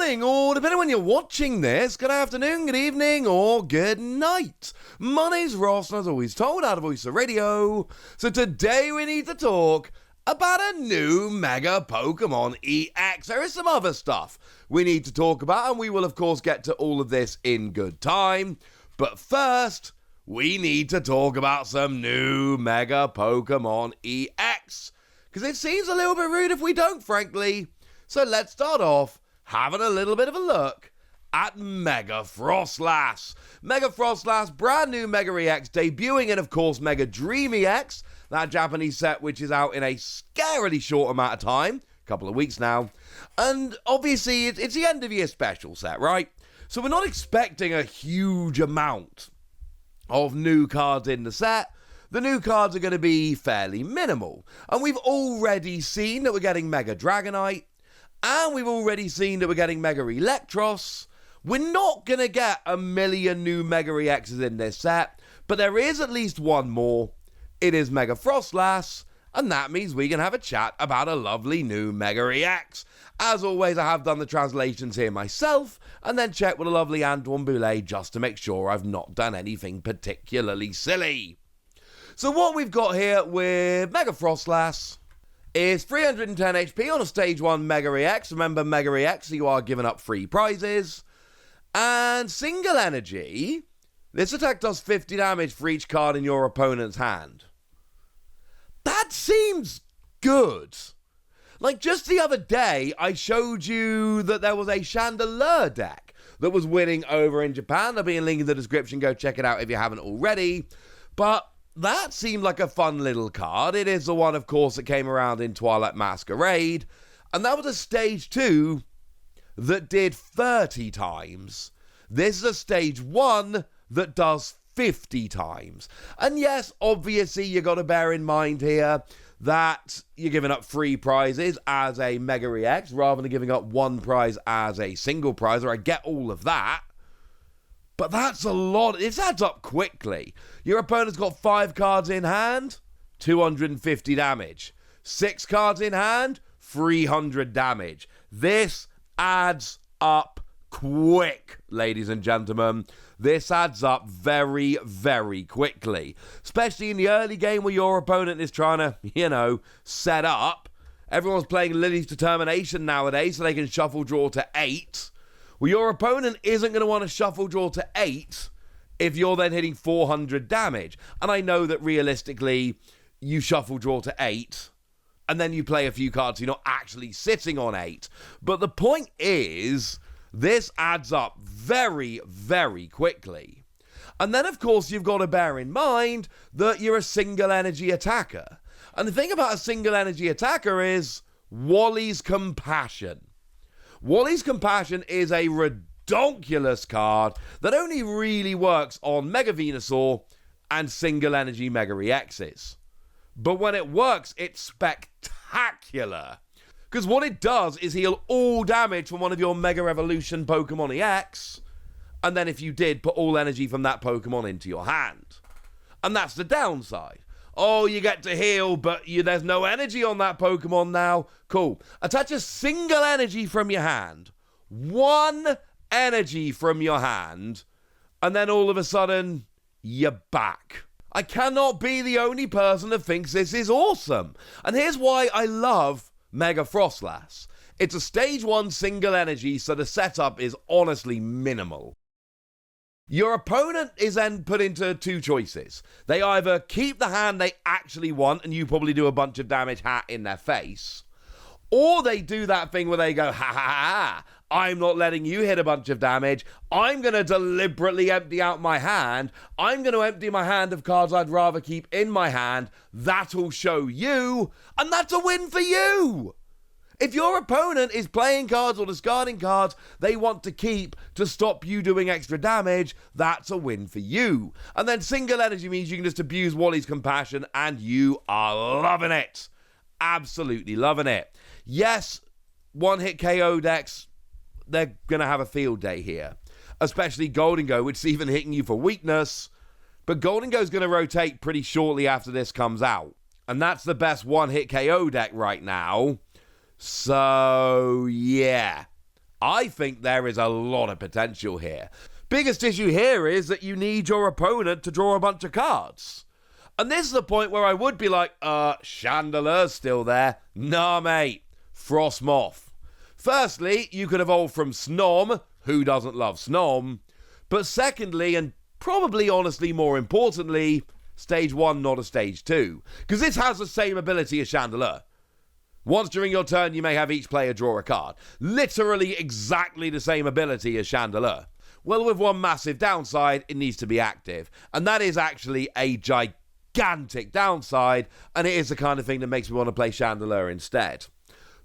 morning, or depending on when you're watching this, good afternoon, good evening, or good night. My name's Ross, and as always told, out of Voice of Radio. So today we need to talk about a new Mega Pokémon EX. There is some other stuff we need to talk about, and we will of course get to all of this in good time. But first, we need to talk about some new Mega Pokémon EX. Because it seems a little bit rude if we don't, frankly. So let's start off having a little bit of a look at Mega Froslass. Mega Froslass, brand new Mega EX, debuting in, of course, Mega Dream EX, that Japanese set which is out in a scarily short amount of time, a couple of weeks now. And obviously, it's the end of year special set, right? So we're not expecting a huge amount of new cards in the set. The new cards are going to be fairly minimal. And we've already seen that we're getting Mega Dragonite. And we've already seen that we're getting Mega Electros. We're not going to get a million new Mega EXs in this set. But there is at least one more. It is Mega Froslass. And that means we can have a chat about a lovely new Mega EX. As always, I have done the translations here myself. And then checked with a lovely Antoine Boulet just to make sure I've not done anything particularly silly. So what we've got here with Mega Froslass is 310 HP on a Stage 1 Mega EX. Remember, Mega EX, you are giving up free prizes. And single energy. This attack does 50 damage for each card in your opponent's hand. That seems good. Like, just the other day, I showed you that there was a Chandelure deck that was winning over in Japan. There'll be a link in the description. Go check it out if you haven't already. But that seemed like a fun little card. It is the one, of course, that came around in Twilight Masquerade. And that was a Stage 2 that did 30 times. This is a Stage 1 that does 50 times. And yes, obviously, you got to bear in mind here that you're giving up free prizes as a Mega EX rather than giving up one prize as a single prize. Or I get all of that. But that's a lot. It adds up quickly. Your opponent's got 5 cards in hand, 250 damage. 6 cards in hand, 300 damage. This adds up quick, ladies and gentlemen. This adds up very, very quickly. Especially in the early game where your opponent is trying to, set up. Everyone's playing Lily's Determination nowadays so they can shuffle draw to 8. Well, your opponent isn't going to want to shuffle draw to 8 if you're then hitting 400 damage. And I know that realistically, you shuffle draw to 8, and then you play a few cards, so you're not actually sitting on 8. But the point is, this adds up very, very quickly. And then, of course, you've got to bear in mind that you're a single energy attacker. And the thing about a single energy attacker is Wally's Compassion. Wally's Compassion is a redonkulous card that only really works on Mega Venusaur and single energy Mega EXs. But when it works, it's spectacular. Because what it does is heal all damage from one of your Mega Evolution Pokemon EX, and then if you did, put all energy from that Pokemon into your hand. And that's the downside. Oh, you get to heal, but there's no energy on that Pokemon now. Cool. Attach a single energy from your hand. 1 energy from your hand. And then all of a sudden, you're back. I cannot be the only person that thinks this is awesome. And here's why I love Mega Froslass. It's a Stage 1 single energy, so the setup is honestly minimal. Your opponent is then put into 2 choices. They either keep the hand they actually want, and you probably do a bunch of damage in their face, or they do that thing where they go, ha ha ha, I'm not letting you hit a bunch of damage. I'm going to deliberately empty out my hand. I'm going to empty my hand of cards I'd rather keep in my hand. That'll show you, and that's a win for you. If your opponent is playing cards or discarding cards they want to keep to stop you doing extra damage, that's a win for you. And then single energy means you can just abuse Wally's Compassion, and you are loving it. Absolutely loving it. Yes, one-hit KO decks, they're going to have a field day here. Especially Golden Go, which is even hitting you for weakness. But Golden Go is going to rotate pretty shortly after this comes out. And that's the best one-hit KO deck right now. So, yeah. I think there is a lot of potential here. Biggest issue here is that you need your opponent to draw a bunch of cards. And this is the point where I would be like, Chandelure's still there. Nah, mate. Frost Moth. Firstly, you could evolve from Snom. Who doesn't love Snom? But secondly, and probably honestly more importantly, stage 1, not a stage 2. Because this has the same ability as Chandelure. Once during your turn, you may have each player draw a card. Literally exactly the same ability as Chandelure. Well, with one massive downside, it needs to be active. And that is actually a gigantic downside, and it is the kind of thing that makes me want to play Chandelure instead.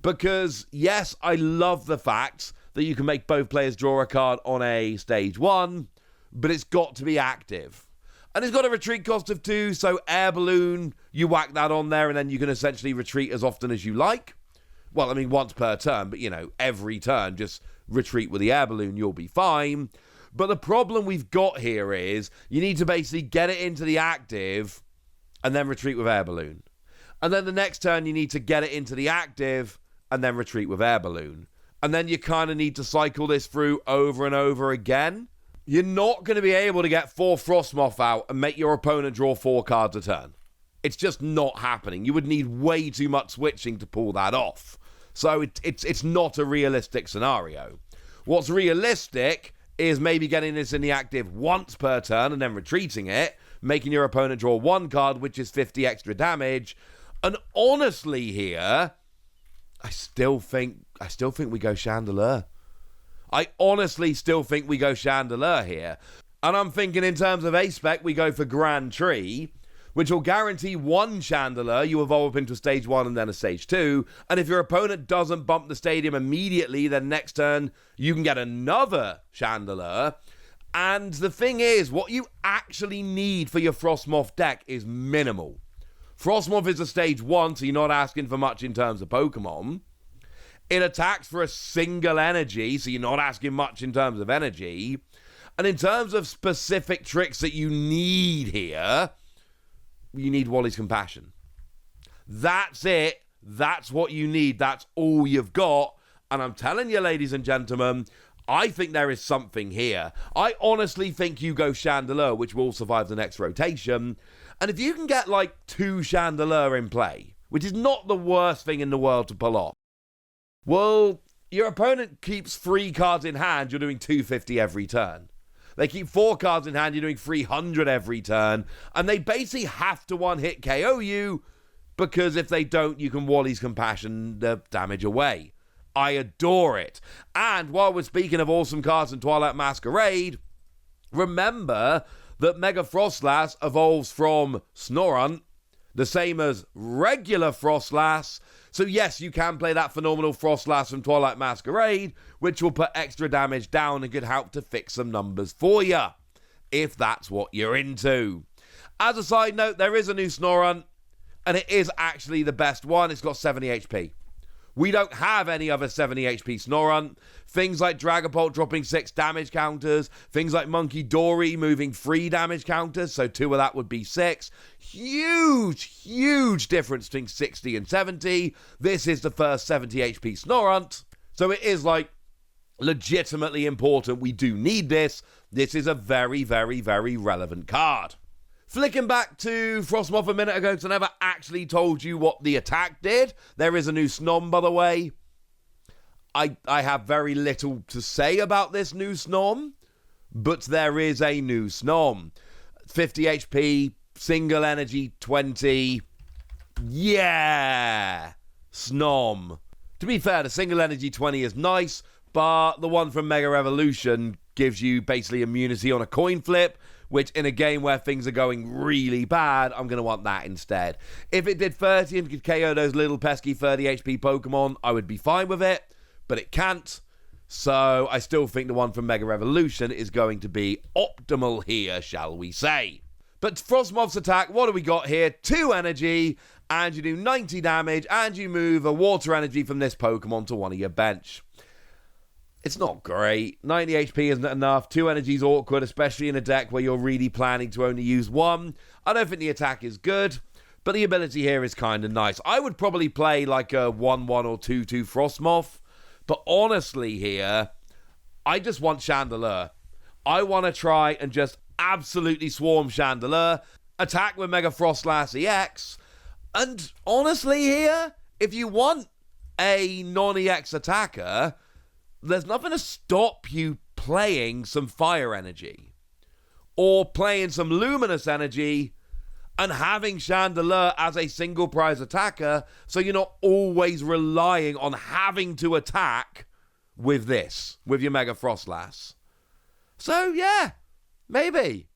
Because, yes, I love the fact that you can make both players draw a card on a stage 1, but it's got to be active. And it's got a retreat cost of 2, so Air Balloon, you whack that on there, and then you can essentially retreat as often as you like. Well, I mean, once per turn, but, every turn, just retreat with the Air Balloon, you'll be fine. But the problem we've got here is you need to basically get it into the active and then retreat with Air Balloon. And then the next turn, you need to get it into the active and then retreat with Air Balloon. And then you kind of need to cycle this through over and over again. You're not going to be able to get 4 Frostmoth out and make your opponent draw 4 cards a turn. It's just not happening. You would need way too much switching to pull that off. So it's not a realistic scenario. What's realistic is maybe getting this in the active once per turn and then retreating it, making your opponent draw 1 card, which is 50 extra damage. And honestly here, I still think we go Chandelure. I honestly still think we go Chandelure here. And I'm thinking in terms of A-Spec, we go for Grand Tree, which will guarantee 1 Chandelure. You evolve into stage 1 and then a stage 2. And if your opponent doesn't bump the stadium immediately, then next turn you can get another Chandelure. And the thing is, what you actually need for your Frostmoth deck is minimal. Frostmoth is a stage 1, so you're not asking for much in terms of Pokemon. It attacks for a single energy, so you're not asking much in terms of energy. And in terms of specific tricks that you need here, you need Wally's Compassion. That's it. That's what you need. That's all you've got. And I'm telling you, ladies and gentlemen, I think there is something here. I honestly think you go Chandelure, which will survive the next rotation. And if you can get like 2 Chandelure in play, which is not the worst thing in the world to pull off, well, your opponent keeps 3 cards in hand, you're doing 250 every turn. They keep 4 cards in hand, you're doing 300 every turn. And they basically have to one-hit KO you, because if they don't, you can Wally's Compassion the damage away. I adore it. And while we're speaking of awesome cards in Twilight Masquerade, remember that Mega Froslass evolves from Snorunt, the same as regular Froslass. So yes, you can play that phenomenal Froslass from Twilight Masquerade, which will put extra damage down and could help to fix some numbers for you, if that's what you're into. As a side note, there is a new Snorunt, and it is actually the best one. It's got 70 HP. We don't have any other 70 HP Snorunt. Things like Dragapult dropping 6 damage counters. Things like Monkey Dory moving 3 damage counters. So 2 of that would be 6. Huge difference between 60 and 70. This is the first 70 HP Snorunt. So it is like legitimately important. We do need this. This is a very relevant card. Flicking back to Frostmoth a minute ago, because I never actually told you what the attack did. There is a new Snom, by the way. I have very little to say about this new Snom, but there is a new Snom. 50 HP, single energy, 20. Yeah! Snom. To be fair, the single energy 20 is nice, but the one from Mega Revolution gives you basically immunity on a coin flip, which in a game where things are going really bad, I'm going to want that instead. If it did 30 and could KO those little pesky 30 HP Pokemon, I would be fine with it, but it can't. So I still think the one from Mega Revolution is going to be optimal here, shall we say. But Frostmoth's attack, what do we got here? 2 energy, and you do 90 damage, and you move a water energy from this Pokemon to one of your bench. It's not great. 90 HP isn't enough. 2 energy's awkward, especially in a deck where you're really planning to only use 1. I don't think the attack is good, but the ability here is kind of nice. I would probably play like a 1-1 or 2-2 Frostmoth. But honestly here, I just want Chandelure. I want to try and just absolutely swarm Chandelure, attack with Mega Froslass EX, and honestly here, if you want a non-EX attacker, there's nothing to stop you playing some Fire Energy, or playing some Luminous Energy, and having Chandelure as a single prize attacker, so you're not always relying on having to attack with this, with your Mega Froslass. So yeah, maybe.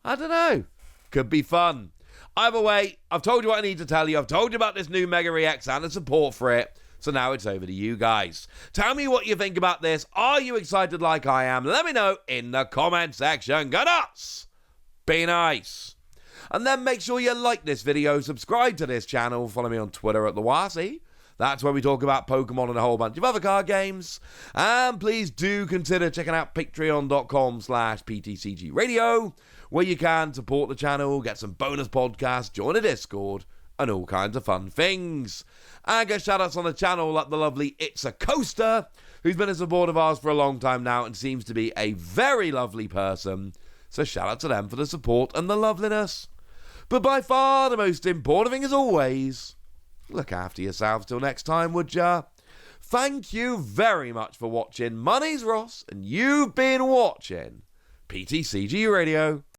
I don't know. Could be fun. Either way, I've told you what I need to tell you. I've told you about this new Mega EX and the support for it. So now it's over to you guys. Tell me what you think about this. Are you excited like I am? Let me know in the comment section. Go nuts! Be nice. And then make sure you like this video, subscribe to this channel, follow me on Twitter at Diancie. That's where we talk about Pokemon and a whole bunch of other card games. And please do consider checking out patreon.com/PTCG Radio, where you can support the channel, get some bonus podcasts, join a Discord, and all kinds of fun things. And get shout-outs on the channel like the lovely It's a Coaster, who's been a supporter of ours for a long time now and seems to be a very lovely person. So shout out to them for the support and the loveliness. But by far the most important thing as always, look after yourselves till next time, would ya? Thank you very much for watching. My name's Ross, and you've been watching PTCG Radio.